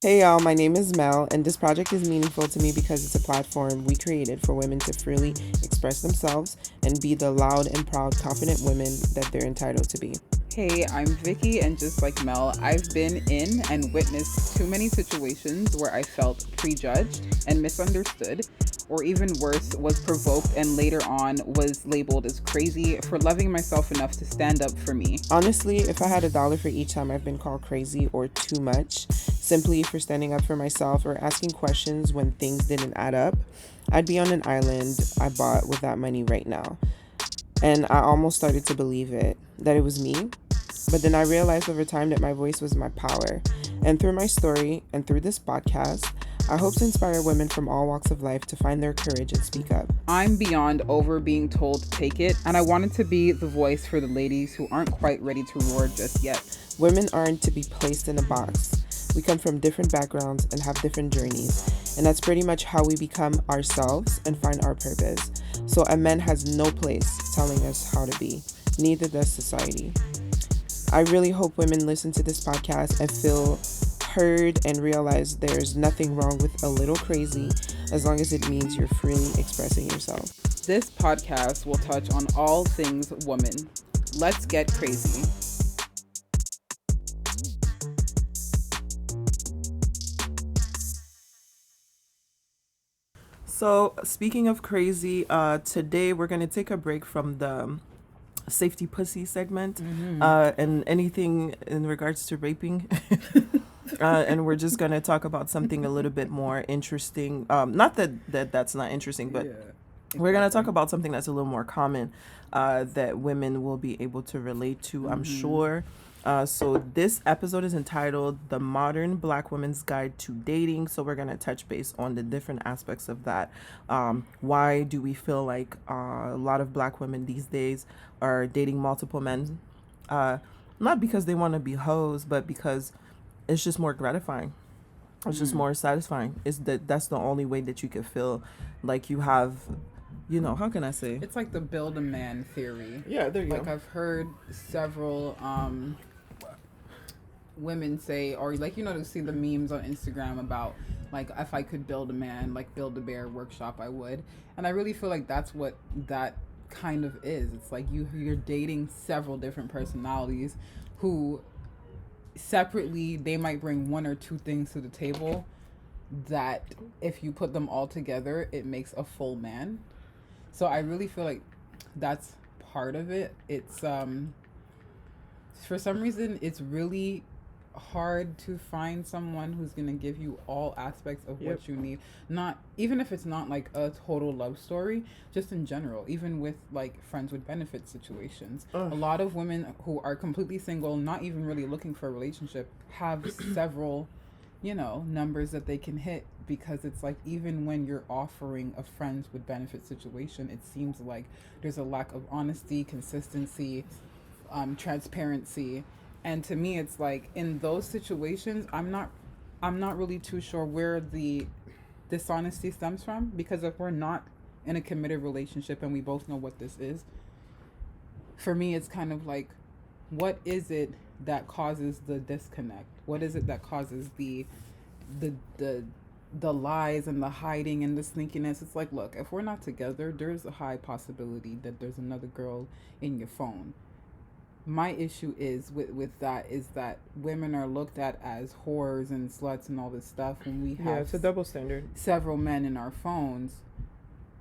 Hey y'all, my name is Mel, and this project is meaningful to me because it's a platform we created for women to freely express themselves and be the loud and proud, confident women that they're entitled to be. Hey, I'm Vicky, and just like Mel, I've been in and witnessed too many situations where I felt prejudged and misunderstood, or even worse, was provoked and later on was labeled as crazy for loving myself enough to stand up for me. Honestly, if I had $1 for each time I've been called crazy or too much, simply for standing up for myself or asking questions when things didn't add up, I'd be on an island I bought with that money right now. And I almost started to believe it, that it was me. But then I realized over time that my voice was my power. And through my story and through this podcast, I hope to inspire women from all walks of life to find their courage and speak up. I'm beyond over being told to take it, and I wanted to be the voice for the ladies who aren't quite ready to roar just yet. Women aren't to be placed in a box. We come from different backgrounds and have different journeys, and that's pretty much how we become ourselves and find our purpose. So a man has no place telling us how to be, neither does society. I really hope women listen to this podcast and feel heard and realize there's nothing wrong with a little crazy as long as it means you're freely expressing yourself. This podcast will touch on all things woman. Let's get crazy. So, speaking of crazy, today we're going to take a break from the safety pussy segment and anything in regards to raping. And we're just going to talk about something a little bit more interesting. Not that that's not interesting, but we're going to talk about something that's a little more common that women will be able to relate to, I'm sure. So this episode is entitled The Modern Black Woman's Guide to Dating. So we're going to touch base on the different aspects of that. Why do we feel like a lot of black women these days are dating multiple men? Not because they want to be hoes, but because it's just more gratifying. It's just more satisfying. That's the only way that you can feel like you have, how can I say? It's like the build a man theory. Yeah, there you Like go. I've heard several women say, or like to see the memes on Instagram about like if I could build a man, like build a bear workshop, I would. And I really feel like that's what that kind of is. It's like you're dating several different personalities who separately they might bring one or two things to the table that if you put them all together it makes a full man. So I really feel like that's part of it. It's for some reason it's really hard to find someone who's going to give you all aspects of what you need, not even if it's not like a total love story, just in general, even with like friends with benefits situations. A lot of women who are completely single, not even really looking for a relationship, have several numbers that they can hit, because it's like even when you're offering a friends with benefit situation, it seems like there's a lack of honesty, consistency, transparency. And to me it's like in those situations I'm not really too sure where the dishonesty stems from, because if we're not in a committed relationship and we both know what this is, for me it's kind of like, what is it that causes the disconnect? What is it that causes the lies and the hiding and the sneakiness? It's like, look, if we're not together, there's a high possibility that there's another girl in your phone. My issue is with that is that women are looked at as whores and sluts and all this stuff when we have it's a double standard. several men in our phones.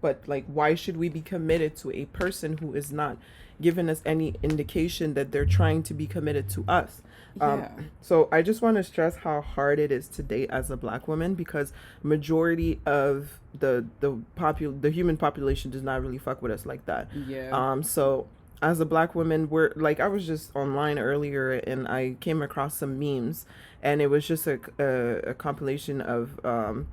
But like, why should we be committed to a person who is not giving us any indication that they're trying to be committed to us? So I just want to stress how hard it is to date as a black woman, because majority of the human population does not really fuck with us like that. So as a black woman, we're like, I was just online earlier and I came across some memes, and it was just a compilation of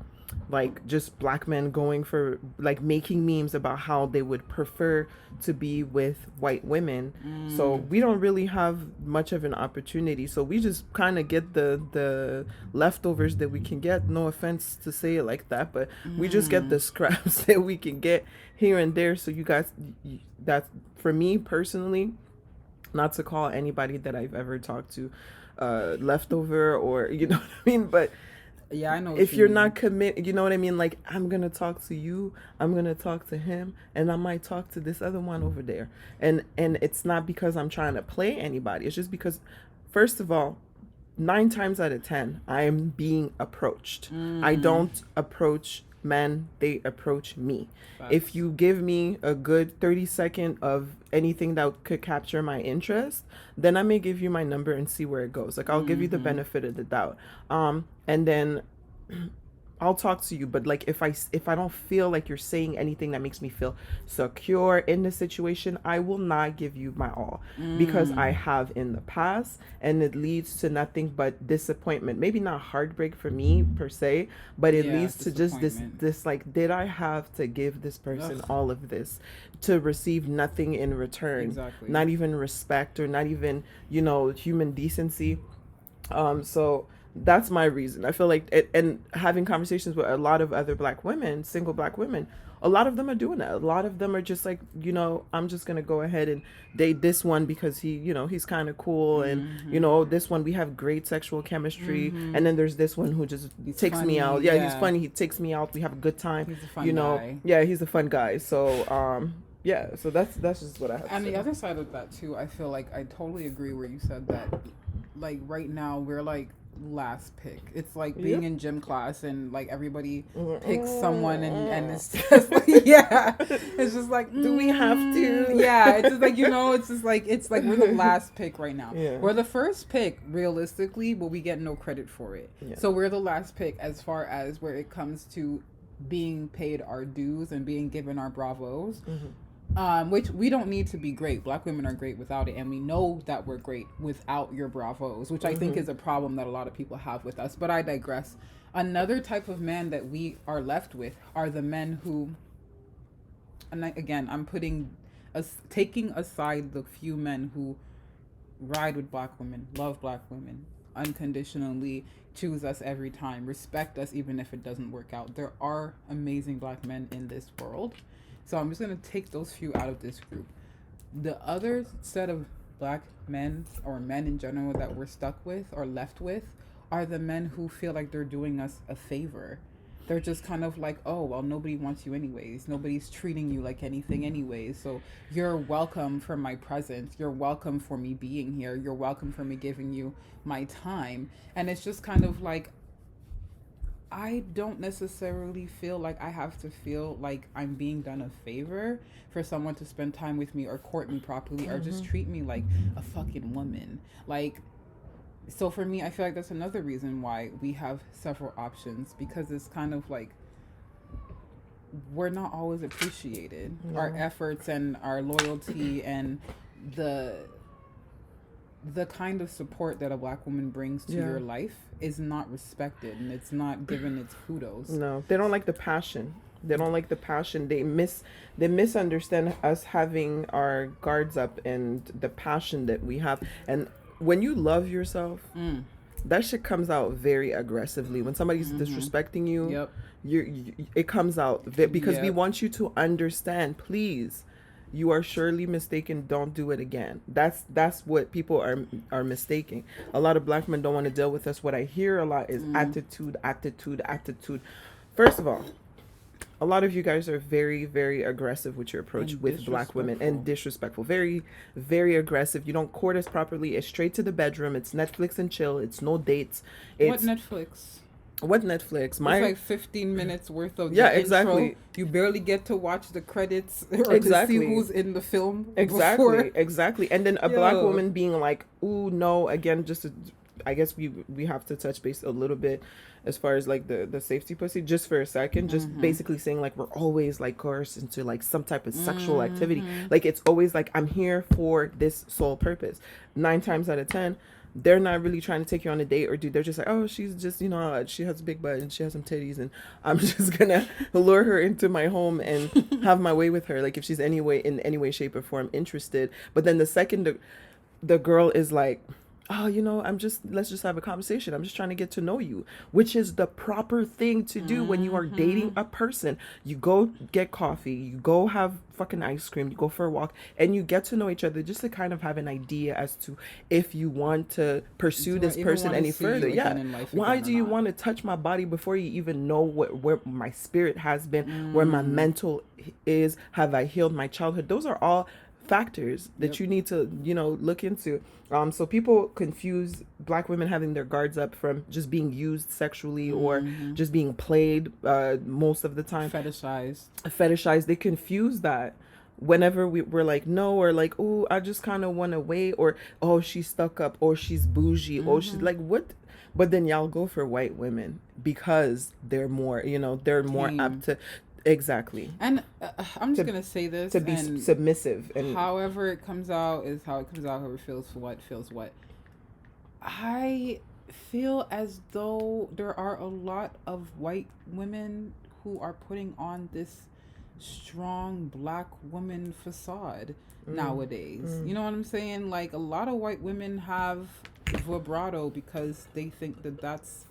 like just black men going for like making memes about how they would prefer to be with white women. So we don't really have much of an opportunity, so we just kind of get the leftovers that we can get. No offense to say it like that, but we just get the scraps that we can get here and there. So you guys, that's for me personally, not to call anybody that I've ever talked to leftover, or what I mean, but Yeah, I know what If you you're mean. not commit, you know what I mean? Like, I'm gonna talk to you, I'm gonna talk to him, and I might talk to this other one over there. And it's not because I'm trying to play anybody. It's just because, first of all, 9 times out of 10, I am being approached. I don't approach men, they approach me. If Facts. you give me a good 30 second of anything that could capture my interest, then I may give you my number and see where it goes. Like, I'll give you the benefit of the doubt. And then I'll talk to you, but like, if I don't feel like you're saying anything that makes me feel secure in the situation, I will not give you my all, because I have in the past, and it leads to nothing but disappointment. Maybe not heartbreak for me per se, but it Yeah, leads to just this disappointment. this like, did I have to give this person Ugh, all of this to receive nothing in return? exactly. Not even respect, or not even, human decency. So that's my reason. I feel like it, and having conversations with a lot of other black women, single black women, a lot of them are doing that. A lot of them are just like, I'm just gonna go ahead and date this one because he's kind of cool, and this one we have great sexual chemistry, and then there's this one who just He's takes me funny. out. Yeah, he's Yeah, funny. He takes me out. We have a good time. he's a fun guy. Yeah, he's a fun guy. So yeah, so that's just what I have And to the say. other side of that too, I feel like I totally agree where you said that. Like right now, we're like last pick. It's like being Yep. in gym class and like everybody picks someone and Mm. it's just like, yeah, it's just like, Do we have to? yeah, it's just like, it's like we're the last pick right now. Yeah. We're the first pick realistically, but we get no credit for it. Yeah. So we're the last pick as far as where it comes to being paid our dues and being given our bravos. Which we don't need to be great. Black women are great without it, and we know that we're great without your bravos, which I think is a problem that a lot of people have with us. But I digress. Another type of man that we are left with are the men who, and again, I'm taking aside the few men who ride with black women, love black women, unconditionally choose us every time, respect us even if it doesn't work out. There are amazing black men in this world. So I'm just going to take those few out of this group. The other set of black men, or men in general, that we're stuck with or left with are the men who feel like they're doing us a favor. They're just kind of like, oh, well, nobody wants you anyways. Nobody's treating you like anything anyways. So you're welcome for my presence. You're welcome for me being here. You're welcome for me giving you my time. And it's just kind of like, I don't necessarily feel like I have to feel like I'm being done a favor for someone to spend time with me or court me properly or just treat me like a fucking woman. Like, so for me, I feel like that's another reason why we have several options, because it's kind of like we're not always appreciated. No. Our efforts and our loyalty and the kind of support that a black woman brings to your life is not respected, and it's not given its kudos. No, they don't like the passion. They don't like the passion. They misunderstand us having our guards up and the passion that we have. And when you love yourself, that shit comes out very aggressively. When somebody's disrespecting you, Yep. it comes out because we want you to understand, please. You are surely mistaken. Don't do it again. That's what people are mistaking. A lot of black men don't want to deal with us. What I hear a lot is attitude. First of all, a lot of you guys are very, very aggressive with your approach with black women, and disrespectful. Very, very aggressive. You don't court us properly. It's straight to the bedroom. It's Netflix and chill. It's no dates. What Netflix? What Netflix? It's like 15 minutes worth of exactly. Intro. You barely get to watch the credits or to see who's in the film. Exactly. And then a black woman being like, "Ooh, no." Again, I guess we have to touch base a little bit as far as like the safety pussy, just for a second. Just basically saying like we're always like coerced into like some type of sexual activity. Like it's always like, I'm here for this sole purpose. 9 times out of 10. They're not really trying to take you on a date or they're just like, oh, she's just, she has a big butt and she has some titties and I'm just gonna lure her into my home and have my way with her. Like if she's in any way, shape or form interested. But then the second the girl is like, oh, let's just have a conversation. I'm just trying to get to know you, which is the proper thing to do when you are dating a person. You go get coffee, you go have fucking ice cream, you go for a walk, and you get to know each other just to kind of have an idea as to if you want to pursue this person any further. Yeah. Why do you want to touch my body before you even know where my spirit has been, where my mental is? Have I healed my childhood? Those are all factors that you need to look into. So people confuse black women having their guards up from just being used sexually or just being played most of the time, fetishized. They confuse that whenever we're like no, or like, oh, I just kind of want to wait, or oh, she's stuck up, or she's bougie, or she's like what. But then y'all go for white women because they're more they're more apt to. Exactly. And I'm just going to say this. To be submissive. And however it comes out is how it comes out, whoever feels what. I feel as though there are a lot of white women who are putting on this strong black woman facade nowadays. You know what I'm saying? Like, a lot of white women have vibrato because they think that that's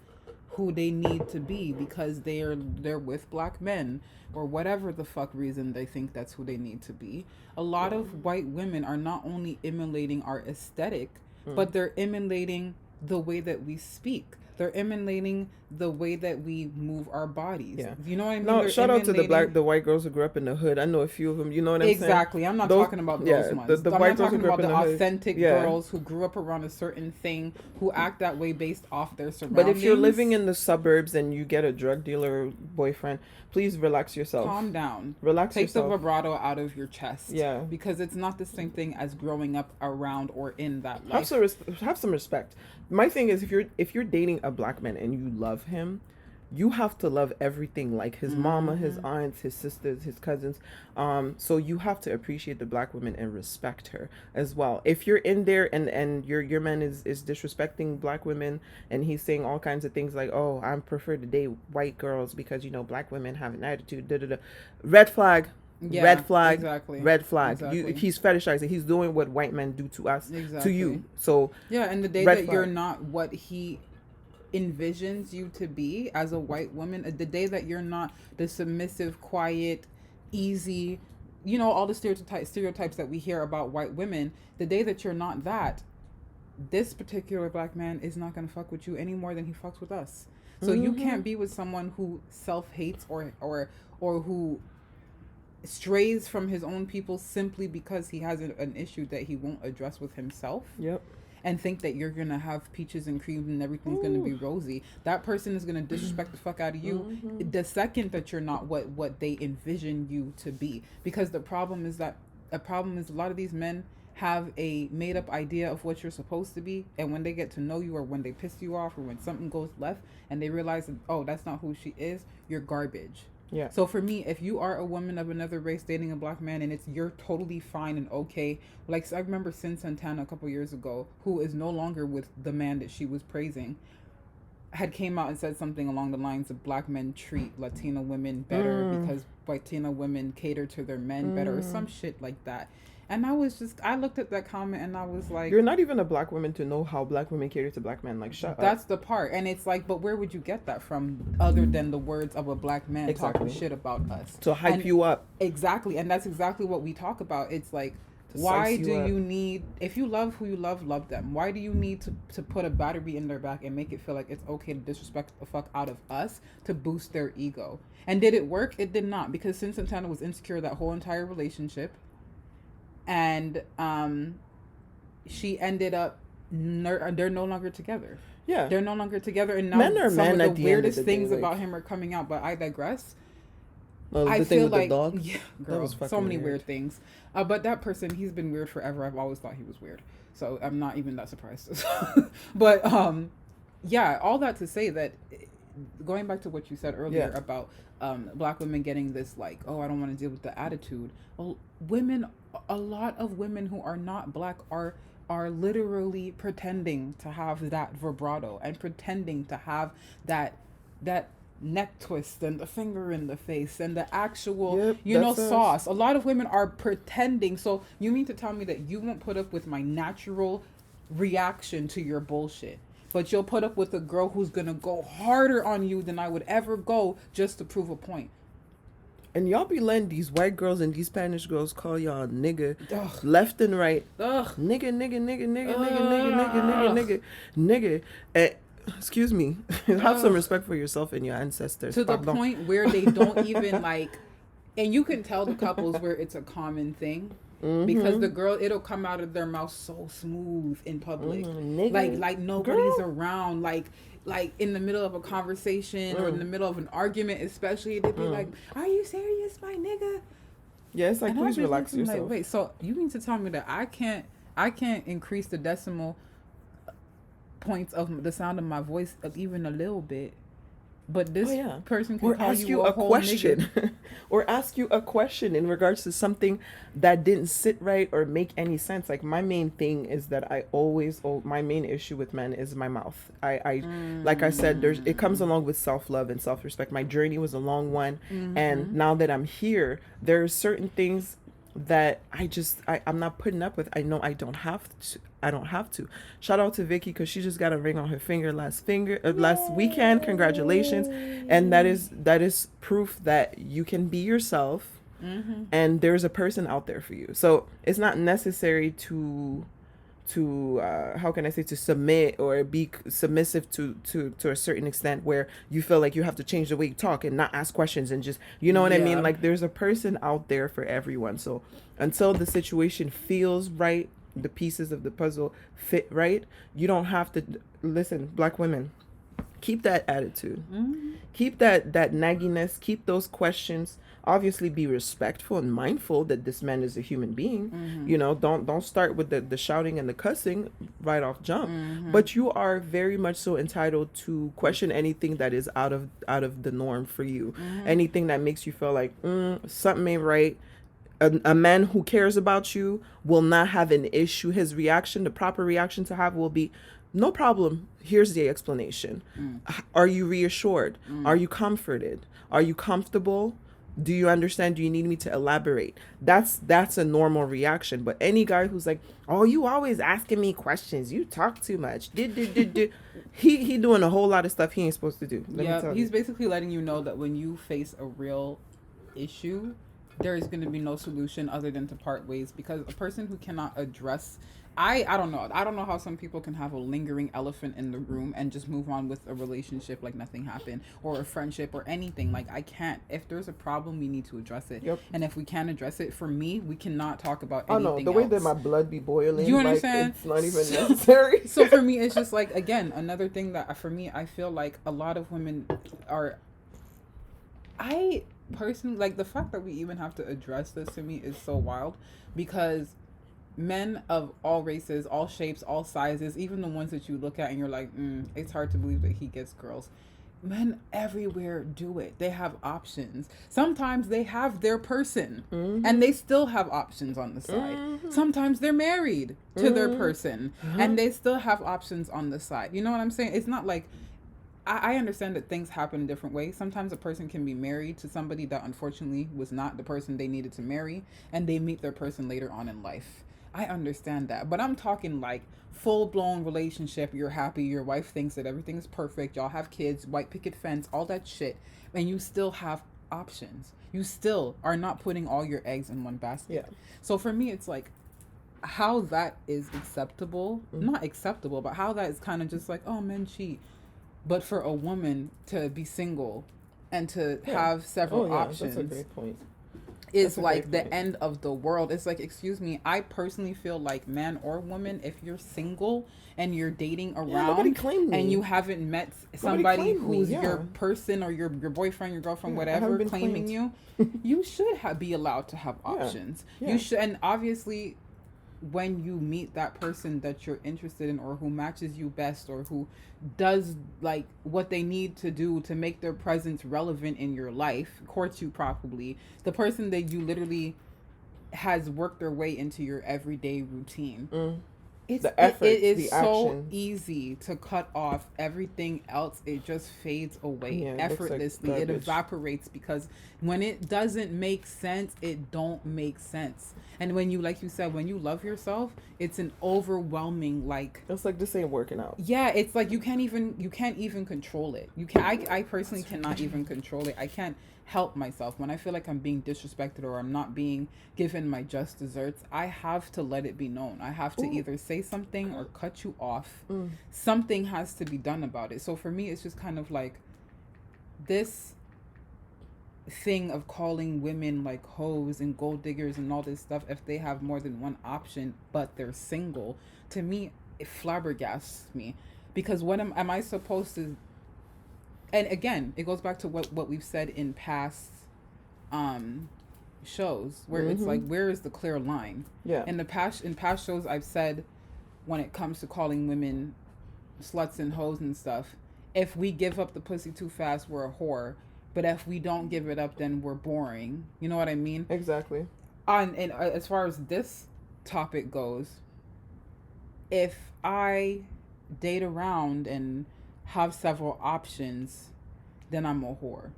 who they need to be, because they're with black men, or whatever the fuck reason they think that's who they need to be. A lot of white women are not only emulating our aesthetic, but they're emulating the way that we speak. They're emulating the way that we move our bodies. Yeah. You know what I mean? No, shout out to the white girls who grew up in the hood. I know a few of them. You know what I'm saying? Exactly. I'm not talking about those ones. I'm not talking about the authentic girls who grew up around a certain thing, who act that way based off their surroundings. But if you're living in the suburbs and you get a drug dealer boyfriend, please relax yourself. Calm down. Relax yourself. Take the vibrato out of your chest. Yeah. Because it's not the same thing as growing up around or in that life. Have some respect. My thing is, if you're dating a black man and you love him, you have to love everything, like his mama, his aunts, his sisters, his cousins. So you have to appreciate the black woman and respect her as well. If you're in there and your man is disrespecting black women, and he's saying all kinds of things like, oh, I prefer to date white girls because black women have an attitude, red flag. Yeah, red flag. Exactly. Red flag. Exactly. He's fetishizing. He's doing what white men do to us, to you. So yeah, and the day that you're not what he envisions you to be as a white woman, the day that you're not the submissive, quiet, easy, all the stereotypes that we hear about white women, the day that you're not that, this particular black man is not going to fuck with you any more than he fucks with us. So you can't be with someone who self-hates or who strays from his own people simply because he has an issue that he won't address with himself. Yep. And think that you're gonna have peaches and cream and everything's gonna be rosy. That person is gonna disrespect the fuck out of you the second that you're not what they envision you to be. Because the problem is a lot of these men have a made up idea of what you're supposed to be, and when they get to know you, or when they piss you off, or when something goes left and they realize that, oh, that's not who she is, you're garbage. Yeah. So for me, if you are a woman of another race dating a black man and you're totally fine and okay, like I remember Sin Santana a couple years ago, who is no longer with the man that she was praising, had came out and said something along the lines of black men treat Latina women better because Latina women cater to their men better, or some shit like that. And I looked at that comment and I was like, you're not even a black woman to know how black women cater to black men. Like, shut up. That's the part. And it's like, but where would you get that from other than the words of a black man talking shit about us? To hype you up. Exactly. And that's exactly what we talk about. It's like, why do you need, if you love who you love them. Why do you need to put a battery in their back and make it feel like it's okay to disrespect the fuck out of us to boost their ego? And did it work? It did not, because Sin Santana was insecure that whole entire relationship. And she ended up they're no longer together. Yeah, they're no longer together, and now some of the weirdest things about him are coming out. But I digress. I feel like the dog? Yeah, girl, so many weird things. But that person, he's been weird forever. I've always thought he was weird, so I'm not even that surprised. But yeah, all that to say that, going back to what you said earlier about black women getting this like, oh, I don't want to deal with the attitude. Well, a lot of women who are not black are literally pretending to have that vibrato and pretending to have that neck twist and the finger in the face and the actual sauce. A lot of women are pretending. So you mean to tell me that you won't put up with my natural reaction to your bullshit. But you'll put up with a girl who's gonna go harder on you than I would ever go just to prove a point. And y'all be letting these white girls and these Spanish girls call y'all nigga left and right. Nigga, nigga, nigga, nigga, nigga, nigga, nigga, nigga, nigga. Excuse me. Have some respect for yourself and your ancestors. To the point where they don't even like, and you can tell the couples where it's a common thing. Because the girl, it'll come out of their mouth so smooth in public, like nobody's around, like in the middle of a conversation or in the middle of an argument, especially they'd be like, "Are you serious, my nigga?" Yeah, it's like, please relax yourself. Like, wait, so you mean to tell me that I can't increase the decimal points of the sound of my voice of even a little bit? But this person can call ask you a question or ask you a question in regards to something that didn't sit right or make any sense. Like, my main thing is that my main issue with men is my mouth. I like I said, it comes along with self-love and self-respect. My journey was a long one. And now that I'm here, there are certain things that I'm not putting up with. I know I don't have to. Shout out to Vicky, because she just got a ring on her finger last weekend. Congratulations. And that is proof that you can be yourself, and there's a person out there for you. So it's not necessary to how can I say, to submit or be submissive to a certain extent where you feel like you have to change the way you talk and not ask questions and just, you know what I mean? Like, there's a person out there for everyone. So until the situation feels right, the pieces of the puzzle fit right, you don't have to listen. Black women, keep that attitude, keep that nagginess, keep those questions. Obviously be respectful and mindful that this man is a human being. You know, don't start with the shouting and the cussing right off jump. But you are very much so entitled to question anything that is out of the norm for you. Anything that makes you feel like something ain't right. A man who cares about you will not have an issue. His reaction, the proper reaction to have, will be, no problem. Here's the explanation. Are you reassured? Are you comforted? Are you comfortable? Do you understand? Do you need me to elaborate? That's a normal reaction. But any guy who's like, oh, you always asking me questions, you talk too much, he doing a whole lot of stuff he ain't supposed to do. He's basically letting you know that when you face a real issue, there is going to be no solution other than to part ways, because a person who cannot address, I don't know how some people can have a lingering elephant in the room and just move on with a relationship like nothing happened, or a friendship or anything. Like, I can't. If there's a problem, we need to address it. And if we can't address it, for me, we cannot talk about anything else. The way that my blood be boiling, you understand? Like, it's not even necessary. So for me, it's just like, again, another thing that for me, I feel like a lot of women are, I personally, like, the fact that we even have to address this, to me, is so wild, because men of all races, all shapes, all sizes, even the ones that you look at and you're like, it's hard to believe that he gets girls. Men everywhere do it. They have options. Sometimes they have their person and they still have options on the side. Sometimes they're married to their person and they still have options on the side. You know what I'm saying? It's not like, I understand that things happen in different ways. Sometimes a person can be married to somebody that unfortunately was not the person they needed to marry, and they meet their person later on in life. I understand that. But I'm talking like full-blown relationship. You're happy. Your wife thinks that everything is perfect. Y'all have kids, white picket fence, all that shit. And you still have options. You still are not putting all your eggs in one basket. Yeah. So for me, it's like, how that is acceptable, not acceptable, but how that is kind of just like, oh, men cheat. But for a woman to be single and to have several options, that's a great point. Is like the end of the world. It's like, excuse me, I personally feel like, man or woman, if you're single and you're dating around and you haven't met somebody who's your person or your boyfriend, your girlfriend, whatever, claiming you, you should be allowed to have options. You should, and obviously, when you meet that person that you're interested in, or who matches you best, or who does like what they need to do to make their presence relevant in your life, courts you properly, the person that you literally has worked their way into your everyday routine, the effort, it is the so action. easy to cut off everything else. It just fades away Yeah, it looks like effortlessly. It garbage. evaporates because when it doesn't make sense, it don't make sense. And when you, like you said, when you love yourself, it's an overwhelming, like, It's like this ain't working out. yeah, it's like you can't even control it. You can I personally cannot even control it. I can't help myself when I feel like I'm being disrespected or I'm not being given my just desserts. I have to let it be known. I have to either say something or cut you off. Something has to be done about it. So for me, it's just kind of like this thing of calling women like hoes and gold diggers and all this stuff if they have more than one option but they're single. To me, it flabbergasts me, because what am I supposed to? And again, it goes back to what we've said in past shows, where it's like, where is the clear line? Yeah. In past shows, I've said, when it comes to calling women sluts and hoes and stuff, if we give up the pussy too fast, we're a whore. But if we don't give it up, then we're boring. You know what I mean? Exactly. And as far as this topic goes, if I date around and have several options, then I'm a whore.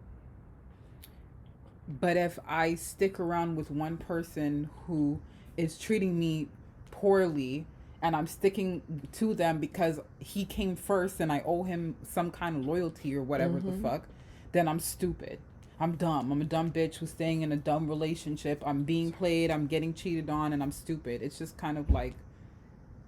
But if I stick around with one person who is treating me poorly and I'm sticking to them because he came first and I owe him some kind of loyalty or whatever the fuck, then I'm stupid. I'm dumb. I'm a dumb bitch who's staying in a dumb relationship. I'm being played. I'm getting cheated on, and I'm stupid. It's just kind of like,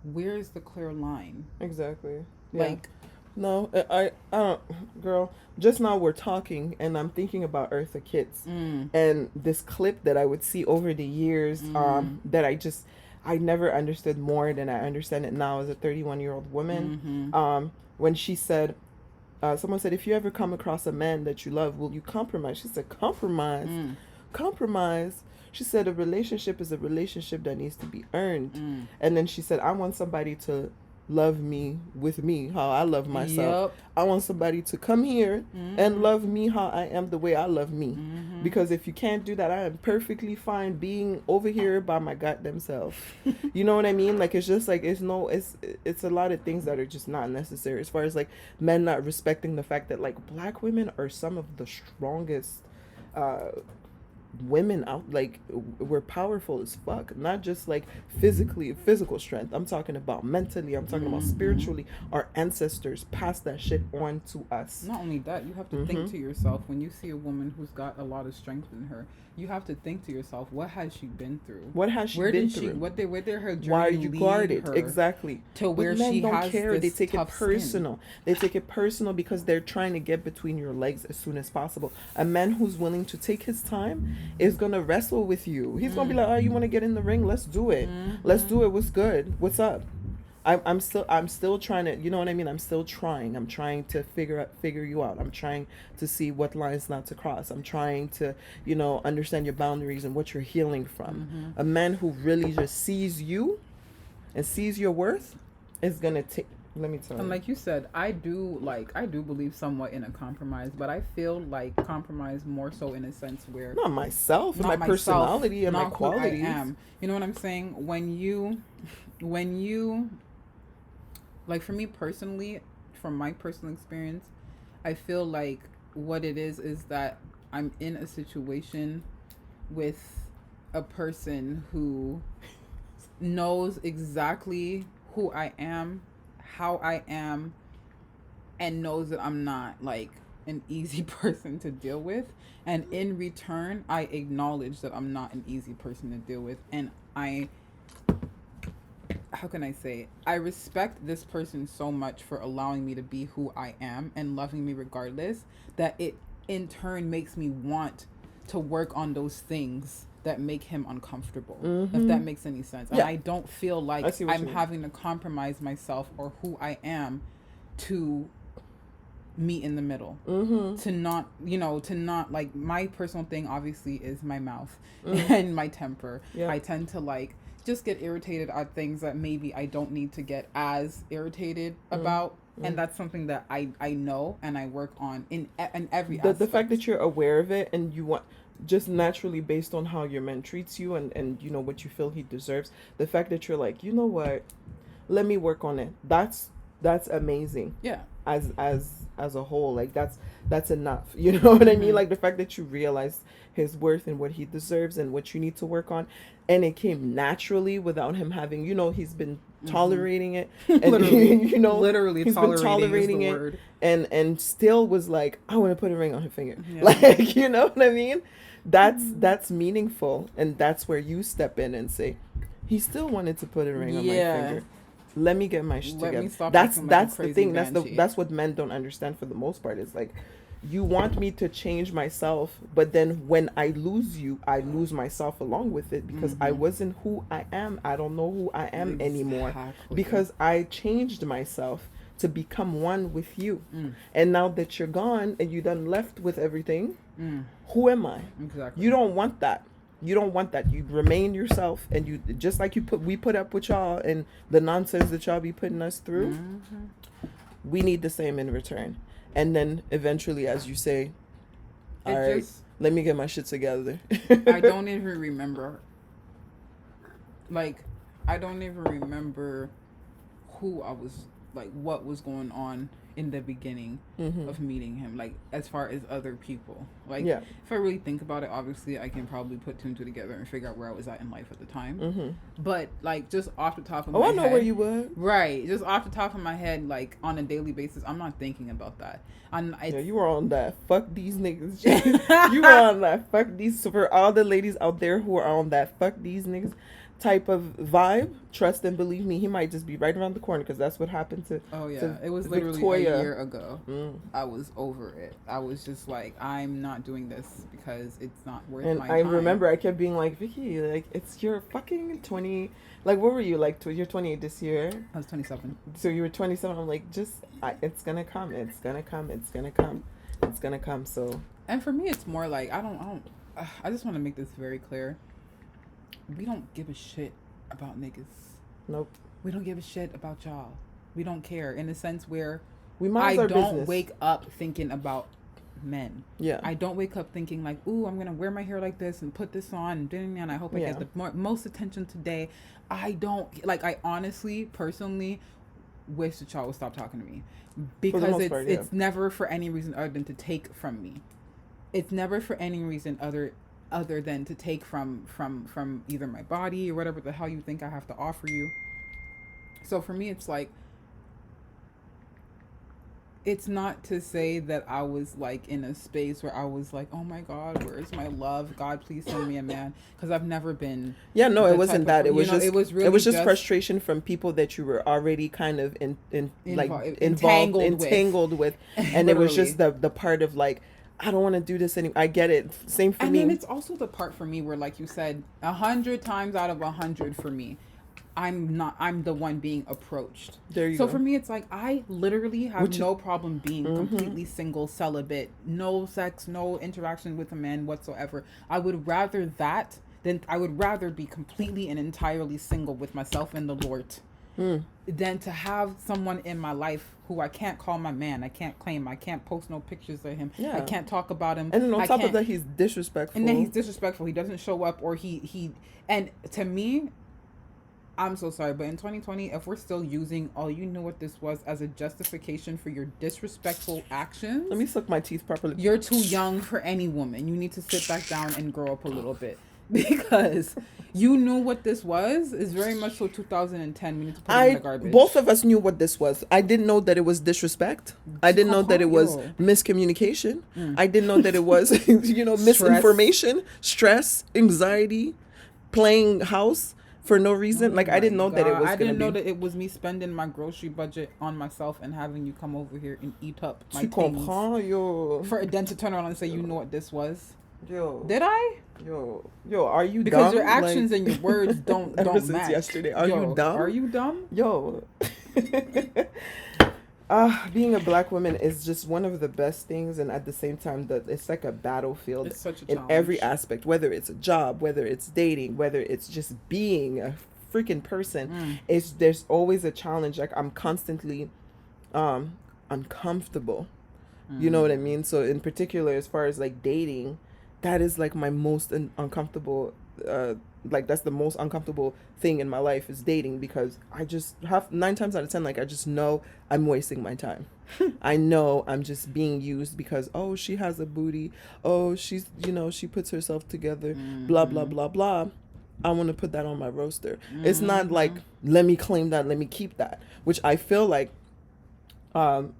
where's the clear line? Exactly. Yeah. Like, no, I don't, girl. Just now we're talking, and I'm thinking about Eartha Kitt's and this clip that I would see over the years. That I never understood more than I understand it now as a 31-year-old woman. When she said, someone said, if you ever come across a man that you love, will you compromise? She said, compromise? Compromise? She said, a relationship is a relationship that needs to be earned. And then she said, I want somebody to love me with me, how I love myself. Yep. I want somebody to come here and love me how I am, the way I love me. Because if you can't do that, I am perfectly fine being over here by my goddamn self. You know what I mean? Like, it's just like, it's a lot of things that are just not necessary, as far as like men not respecting the fact that like black women are some of the strongest women out. Like, we're powerful as fuck, not just like physical strength. I'm talking about mentally, I'm talking about spiritually. Our ancestors passed that shit on to us. Not only that, you have to think to yourself, when you see a woman who's got a lot of strength in her, you have to think to yourself, what has she been through? What has she been through? Where did her journey Why are you guarded? her Exactly. to where but men she don't has care. They this take it tough personal. skin? They take it personal because they're trying to get between your legs as soon as possible. A man who's willing to take his time is gonna wrestle with you. He's gonna be like, oh, you want to get in the ring? Let's do it. Let's do it. What's good? What's up? I'm still trying to, you know what I mean? I'm still trying. I'm trying to figure you out. I'm trying to see what lines not to cross. I'm trying to, understand your boundaries and what you're healing from. A man who really just sees you and sees your worth is gonna take. Let me tell you. And like you said, I do believe somewhat in a compromise, but I feel like compromise more so in a sense where not myself, not my myself, personality and not my qualities. Who I am. You know what I'm saying? When you like, for me personally, from my personal experience, I feel like what it is that I'm in a situation with a person who knows exactly who I am, how I am, and knows that I'm not like an easy person to deal with. And in return, I acknowledge that I'm not an easy person to deal with. And how can I say it? I respect this person so much for allowing me to be who I am and loving me regardless, that it in turn makes me want to work on those things that make him uncomfortable, if that makes any sense. And I don't feel like I'm having to compromise myself or who I am to meet in the middle, to not like, my personal thing obviously is my mouth and my temper. I tend to like just get irritated at things that maybe I don't need to get as irritated about. And that's something that I know and I work on in every aspect. The fact that you're aware of it and you want, just naturally based on how your man treats you and what you feel he deserves, the fact that you're like, you know what, let me work on it. That's amazing. Yeah. As a whole, like that's enough. You know what I mean? Like the fact that you realize his worth and what he deserves and what you need to work on, and it came naturally without him having, he's been tolerating it, and Literally, literally he's been tolerating it, word. and still was like, I want to put a ring on her finger. Yeah. Like, you know what I mean? That's meaningful, and that's where you step in and say, he still wanted to put a ring on my finger. Let me get my shit together. That's the thing. That's what men don't understand for the most part. It's like, you want me to change myself, but then when I lose you, I lose myself along with it, because I wasn't who I am. I don't know who I am anymore, because I changed myself to become one with you. And now that you're gone and you done left with everything, who am I? Exactly. You don't want that. You don't want that. You remain yourself, and you just like we put up with y'all and the nonsense that y'all be putting us through. We need the same in return. And then eventually, as you say, all right, let me get my shit together. I don't even remember. Like, I don't even remember who I was, like, what was going on in the beginning of meeting him, like, as far as other people. Like, if I really think about it, obviously I can probably put two and two together and figure out where I was at in life at the time. But, like, just off the top of my head, I know where you were. Right, just off the top of my head, like, on a daily basis, I'm not thinking about that. You were on that fuck these niggas. You were on that fuck these. So for all the ladies out there who are on that fuck these niggas type of vibe, trust and believe me, he might just be right around the corner, because that's what happened to it was literally Victoria. A year ago. I was over it. I was just like, I'm not doing this because it's not worth my time. And I remember I kept being like, Vicky, like, it's your fucking 20, like, what were you, like, you're 28 this year? I was 27. So you were 27. I'm like, it's gonna come, it's gonna come. So, and for me, it's more like, I just want to make this very clear. We don't give a shit about niggas. Nope. We don't give a shit about y'all. We don't care, in a sense where I don't wake up thinking about men. Yeah. I don't wake up thinking like, ooh, I'm gonna wear my hair like this and put this on and I hope I get the most attention today. I don't, like, I honestly, personally wish that y'all would stop talking to me, because it's never for any reason other than to take from me. It's never for any reason other than to take from either my body or whatever the hell you think I have to offer you. So for me, it's like, it's not to say that I was like in a space where I was like, oh my God, where's my love? God, please send me a man. Because I've never been. Yeah, no, it wasn't that. It was just frustration from people that you were already kind of entangled with. And it was just the part of like, I don't want to do this anymore. I get it. Same for me. And then it's also the part for me where, like you said, 100 times out of 100 for me, I'm the one being approached. There you go. So for me, it's like, I literally have no problem being completely single, celibate, no sex, no interaction with a man whatsoever. I would rather that than I would rather be completely and entirely single with myself and the Lord than to have someone in my life who I can't call my man. I can't claim. I can't post no pictures of him. Yeah. I can't talk about him. And then on top of that, he's disrespectful. And then he's disrespectful. He doesn't show up, or he and to me, I'm so sorry, but in 2020, if we're still using "oh, you know what this was" as a justification for your disrespectful actions, let me suck my teeth properly. You're too young for any woman. You need to sit back down and grow up a little bit, because you knew what this was. Is very much so 2010. We need to put it in the garbage. Both of us knew what this was. I didn't know that it was disrespect. I didn't know that it was miscommunication. I didn't know that it was, misinformation, stress, anxiety, playing house for no reason. I didn't know that it was. I didn't know that it was me spending my grocery budget on myself and having you come over here and eat up my things. For then to turn around and say, you know what this was. Yo. Did I? Yo, are you because dumb? Because your actions and your words don't match. Since yesterday, are you dumb? Are you dumb? Yo. Being a black woman is just one of the best things, and at the same time, that it's like a battlefield. It's such a in every aspect, whether it's a job, whether it's dating, whether it's just being a freaking person. There's always a challenge. Like, I'm constantly uncomfortable. You know what I mean? So in particular, as far as like dating, that is like my most uncomfortable like that's the most uncomfortable thing in my life is dating, because I just have 9 times out of 10, like I just know I'm wasting my time. I know I'm just being used because, oh, she has a booty, oh, she's, she puts herself together, blah blah blah blah. I want to put that on my roster. It's not like, let me claim that, let me keep that, which I feel like I'm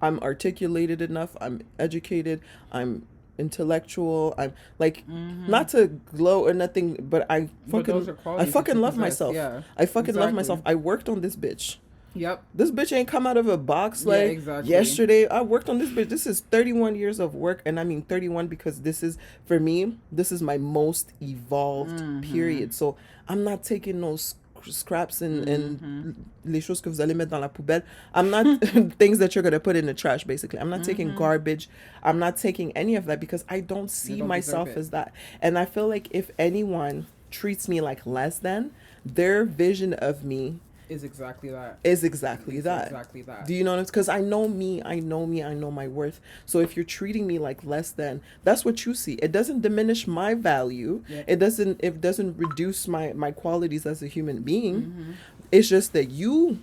articulated enough, I'm educated, I'm intellectual, I'm like, not to glow or nothing, but I fucking love myself. Yeah, I fucking love myself. I worked on this bitch. Yep. This bitch ain't come out of a box like exactly. Yesterday. I worked on this bitch. This is 31 years of work, and I mean 31 because this is, for me, this is my most evolved period. So I'm not taking no scraps and les choses que vous allez mettre dans la poubelle. I'm not things that you're gonna put in the trash. Basically, I'm not taking garbage. I'm not taking any of that because I don't see myself as that. And I feel like if anyone treats me like less than, their vision of me is exactly that. Exactly that. Do you know what I'm saying? Because I know me, I know my worth. So if you're treating me like less than, that's what you see. It doesn't diminish my value. Yep. It doesn't reduce my qualities as a human being. It's just that you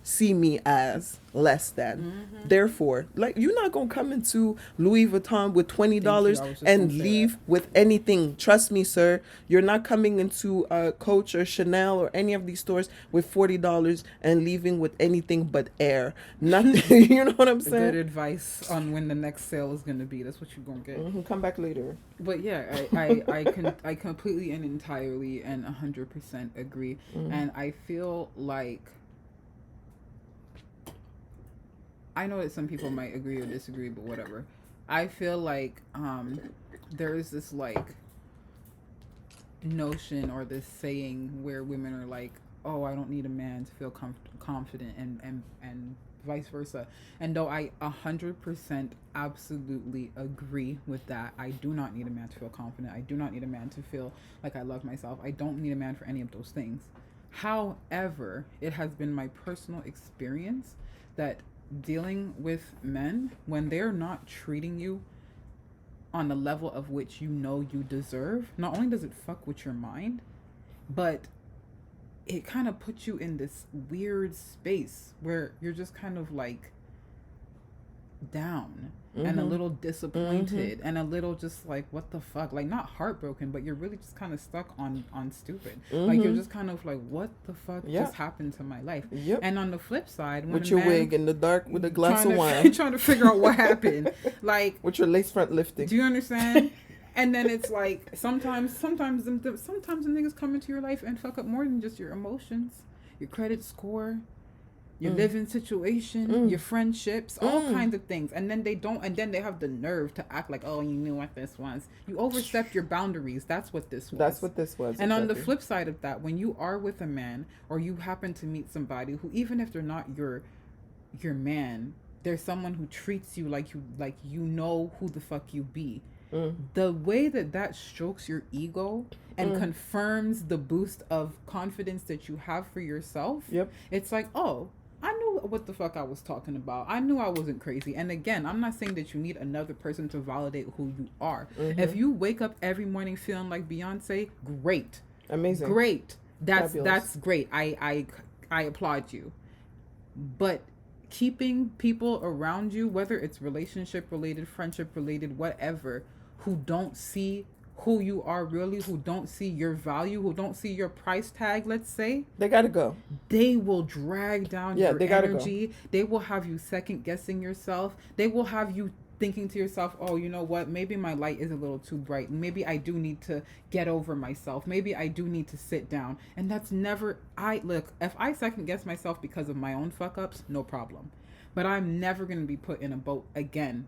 see me as less than. Therefore, like, you're not gonna come into Louis Vuitton with $20 and leave with anything. Trust me, sir. You're not coming into Coach or Chanel or any of these stores with $40 and leaving with anything but air. Nothing. You know what I'm saying? Good advice on when the next sale is gonna be. That's what you're gonna get. Come back later. But yeah, I completely and entirely and 100% agree. And I feel like, I know that some people might agree or disagree, but whatever. I feel like there is this like notion or this saying where women are like, oh, I don't need a man to feel confident, and vice versa. And though I 100% absolutely agree with that, I do not need a man to feel confident. I do not need a man to feel like I love myself. I don't need a man for any of those things. However, it has been my personal experience that dealing with men, when they're not treating you on the level of which you know you deserve, not only does it fuck with your mind, but it kind of puts you in this weird space where you're just kind of like down and a little disappointed and a little just like, what the fuck, like not heartbroken, but you're really just kind of stuck on stupid. Like you're just kind of like, what the fuck just happened to my life? And on the flip side, when with your wig in the dark with a glass of wine trying to figure out what happened, like with your lace front lifting, do you understand? And then it's like sometimes the niggas come into your life and fuck up more than just your emotions, your credit score, your living situation, your friendships, all kinds of things. And then they have the nerve to act like, oh, you knew what this was. You overstepped your boundaries. That's what this was. And exactly. On the flip side of that, when you are with a man or you happen to meet somebody who, even if they're not your man, there's someone who treats you like you know who the fuck you be. The way that strokes your ego and confirms the boost of confidence that you have for yourself. It's like, oh, I knew what the fuck I was talking about. I knew I wasn't crazy. And again, I'm not saying that you need another person to validate who you are. If you wake up every morning feeling like Beyonce, great. Amazing. Great. That's great. I applaud you. But keeping people around you, whether it's relationship related, friendship related, whatever, who don't see who you are really, who don't see your value, who don't see your price tag, let's say, they gotta go. They will drag down your energy. They will have you second guessing yourself. They will have you thinking to yourself, oh, you know what, maybe my light is a little too bright. Maybe I do need to get over myself. Maybe I do need to sit down. And that's never, if I second guess myself because of my own fuck ups, no problem. But I'm never going to be put in a boat again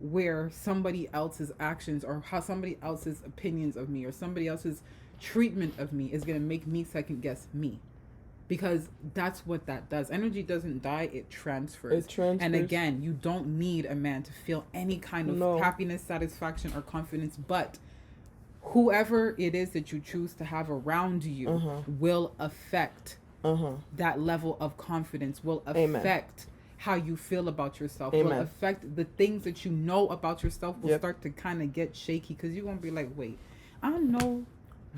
where somebody else's actions or how somebody else's opinions of me or somebody else's treatment of me is going to make me second guess me. Because that's what that does. Energy doesn't die, it transfers. And again, you don't need a man to feel any kind of happiness, satisfaction, or confidence. But whoever it is that you choose to have around you will affect that level of confidence, will affect how you feel about yourself, will affect the things that you know about yourself will start to kind of get shaky, because you're going to be like, wait, I know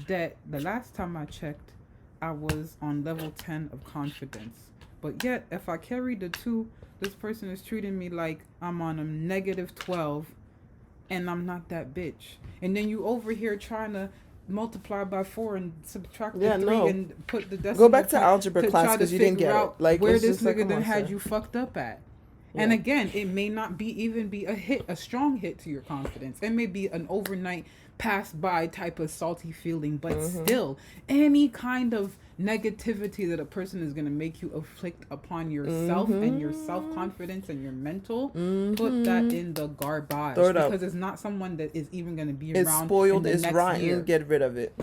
that the last time I checked, I was on level 10 of confidence. But yet, if I carry the 2, this person is treating me like I'm on a negative 12 and I'm not that bitch. And then you over here trying to multiply by 4 and subtract the 3 and put the decimal. Go back to algebra class because you didn't get it. Like, where this nigga then had you fucked up at. Yeah. And again, it may not be a strong hit to your confidence. It may be an overnight pass by type of salty feeling, but still, any kind of negativity that a person is going to make you inflict upon yourself and your self-confidence and your mental, put that in the garbage. Because it's not someone that is even going to be around. It's spoiled, it's rotten, year. Get rid of it.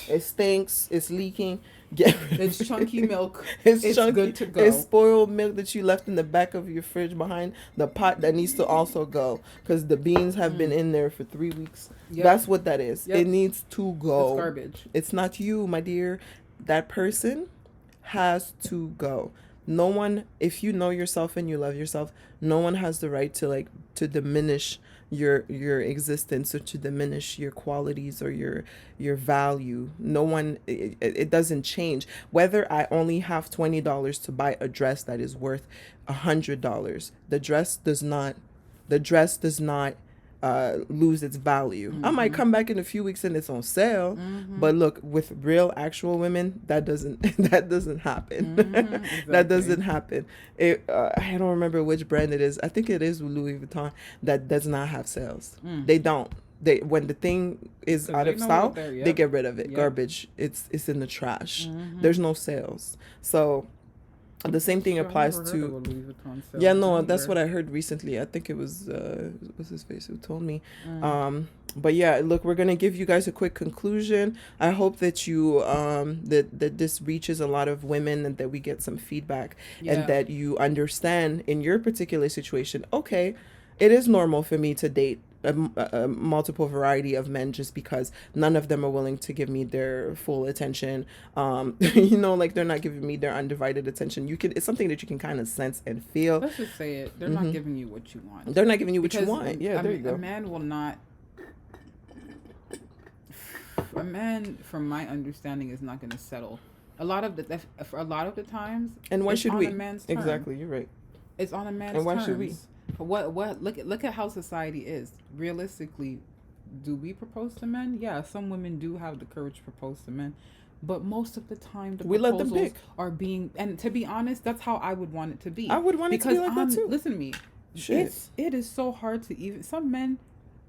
It stinks, it's leaking. Get rid of it's chunky milk. It's chunky, good to go. It's spoiled milk that you left in the back of your fridge behind the pot that needs to also go because the beans have been in there for 3 weeks. Yep. That's what that is. Yep. It needs to go. It's garbage. It's not you, my dear. That person has to go. No one, if you know yourself and you love yourself, no one has the right to diminish your existence or to diminish your qualities or your value. No one, it doesn't change. Whether I only have $20 to buy a dress that is worth $100, the dress does not lose its value. I might come back in a few weeks and it's on sale, but look, with real actual women, that doesn't happen. Exactly. That doesn't happen. I don't remember which brand it is. I think it is Louis Vuitton that does not have sales. They don't. When the thing is out of style, they get rid of it. Garbage. It's in the trash. There's no sales. So the same thing applies to that's what I heard recently. I think it was what's his face who told me. But yeah, look, we're gonna give you guys a quick conclusion. I hope that you that this reaches a lot of women and that we get some feedback and that you understand in your particular situation. Okay, it is normal for me to date a multiple variety of men just because none of them are willing to give me their full attention. They're not giving me their undivided attention. It's something that you can kind of sense and feel. Let's just say it. They're not giving you what you want. They're not giving you what you want. Yeah, there you go. A man will not. A man, from my understanding, is not going to settle. A lot of the times. And why should we? Exactly, you're right. It's on a man's terms. And why should we? What look at how society is. Realistically, do we propose to men? Yeah, some women do have the courage to propose to men, but most of the time we let them pick. Are being, and to be honest, that's how I would want it to be. I would want it to be like that too. Listen to me. It is so hard to even. Some men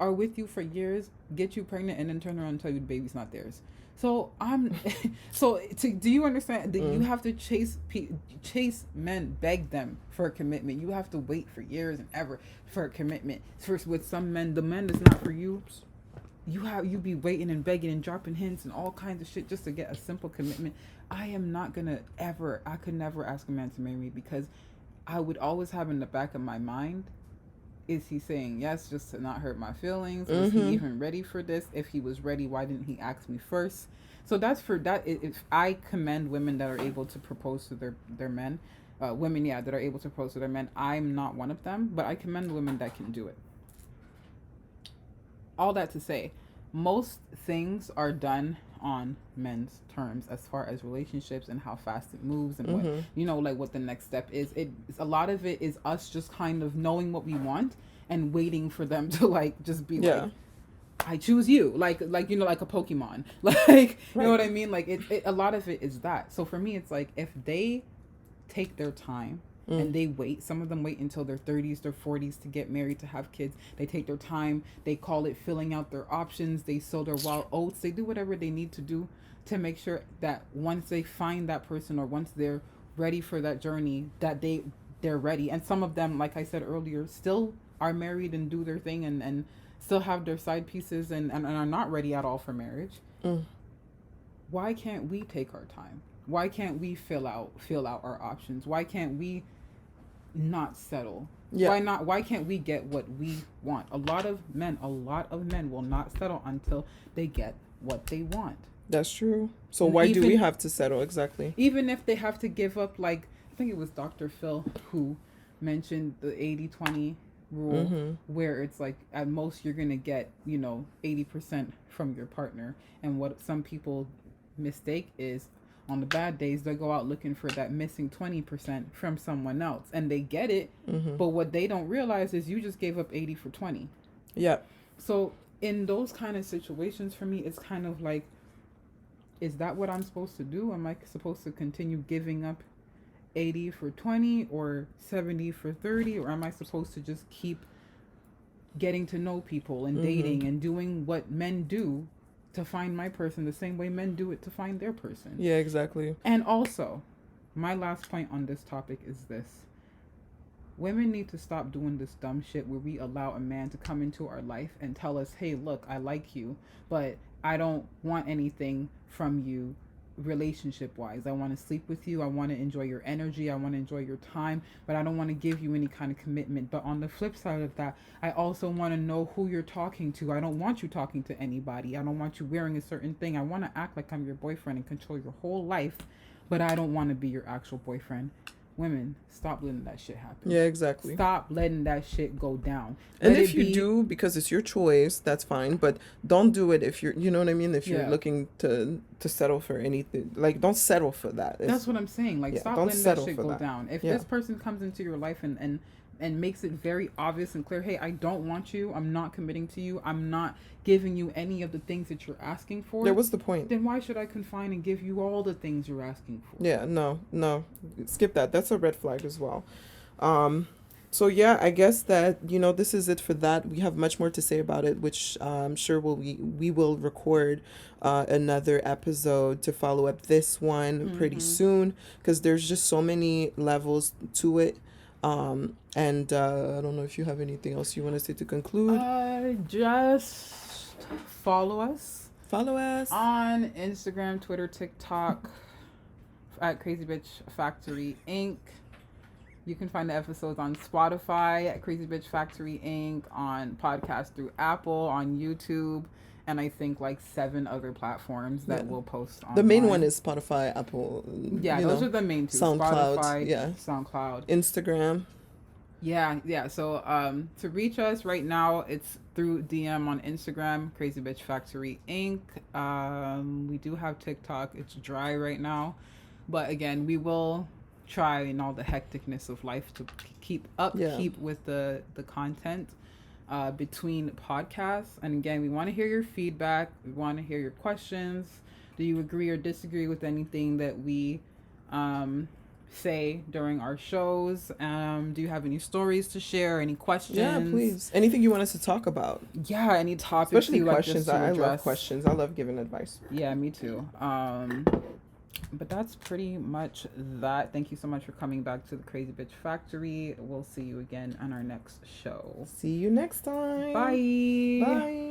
are with you for years, get you pregnant, and then turn around and tell you the baby's not theirs. So do you understand that you have to chase men, beg them for a commitment? You have to wait for years and ever for a commitment. First, with some men, the man is not for you. You be waiting and begging and dropping hints and all kinds of shit just to get a simple commitment. I could never ask a man to marry me because I would always have in the back of my mind, is he saying yes just to not hurt my feelings? Was he even ready for this? If he was ready, why didn't he ask me first? So that's for that. If I commend women that are able to propose to their men, women that are able to propose to their men. I'm not one of them, but I commend women that can do it. All that to say, most things are done on men's terms as far as relationships and how fast it moves and what the next step is. A lot of it is us just kind of knowing what we want and waiting for them to just be like, I choose you, like a Pokemon, you know what I mean? A lot of it is that. So for me, it's like if they take their time and they wait. Some of them wait until their 30s, their 40s to get married, to have kids. They take their time. They call it filling out their options. They sow their wild oats. They do whatever they need to do to make sure that once they find that person or once they're ready for that journey, that they're ready. And some of them, like I said earlier, still are married and do their thing and still have their side pieces and are not ready at all for marriage. Why can't we take our time? Why can't we fill out our options? Why can't we not settle? Why can't we get what we want? A lot of men will not settle until they get what they want. That's true. So why do we have to settle? Exactly. Even if they have to give up, I think it was Dr. Phil who mentioned the 80-20 rule, where it's like at most you're gonna get 80% from your partner, and what some people mistake is on the bad days they go out looking for that missing 20% from someone else, and they get it, but what they don't realize is you just gave up 80 for 20. Yeah. So in those kind of situations, for me, it's kind of like, is that what I'm supposed to do? Am I supposed to continue giving up 80 for 20 or 70 for 30? Or am I supposed to just keep getting to know people and dating and doing what men do to find my person the same way men do it to find their person? Yeah, exactly. And also, my last point on this topic is this. Women need to stop doing this dumb shit where we allow a man to come into our life and tell us, hey, look, I like you, but I don't want anything from you relationship wise. I want to sleep with you. I want to enjoy your energy. I want to enjoy your time, but I don't want to give you any kind of commitment. But on the flip side of that, I also want to know who you're talking to. I don't want you talking to anybody. I don't want you wearing a certain thing. I want to act like I'm your boyfriend and control your whole life, but I don't want to be your actual boyfriend. Women, stop letting that shit happen. Yeah, exactly. Stop letting that shit go down. And if you do, because it's your choice, that's fine. But don't do it if you're, you know what I mean? If you're looking to settle for anything. Like, don't settle for that. That's what I'm saying. Like, stop letting that shit go down. If this person comes into your life and makes it very obvious and clear, hey, I don't want you. I'm not committing to you. I'm not giving you any of the things that you're asking for. Yeah, what's the point? Then why should I confine and give you all the things you're asking for? Yeah, no. Skip that. That's a red flag as well. So yeah, I guess that, this is it for that. We have much more to say about it, which I'm sure we will record another episode to follow up this one pretty soon, because there's just so many levels to it. And I don't know if you have anything else you want to say to conclude. Just follow us on Instagram, Twitter, TikTok at Crazy Bitch Factory Inc. You can find the episodes on Spotify at Crazy Bitch Factory Inc., on podcast through Apple, on YouTube, and I think like 7 other platforms that we'll post on. The main one is Spotify, Apple. Yeah, those are the main two. SoundCloud, Spotify, SoundCloud. Instagram. Yeah. So to reach us right now, it's through DM on Instagram, Crazy Bitch Factory Inc. We do have TikTok. It's dry right now, but again, we will try in all the hecticness of life to keep with the content between podcasts. And again, we want to hear your feedback. We want to hear your questions. Do you agree or disagree with anything that we say during our shows? Do you have any stories to share? Any questions? Yeah, please. Anything you want us to talk about? Yeah, any topics. Especially questions. I love questions. I love giving advice. Yeah, me too. But that's pretty much that. Thank you so much for coming back to the Crazy Bitch Factory. We'll see you again on our next show. See you next time. Bye. Bye.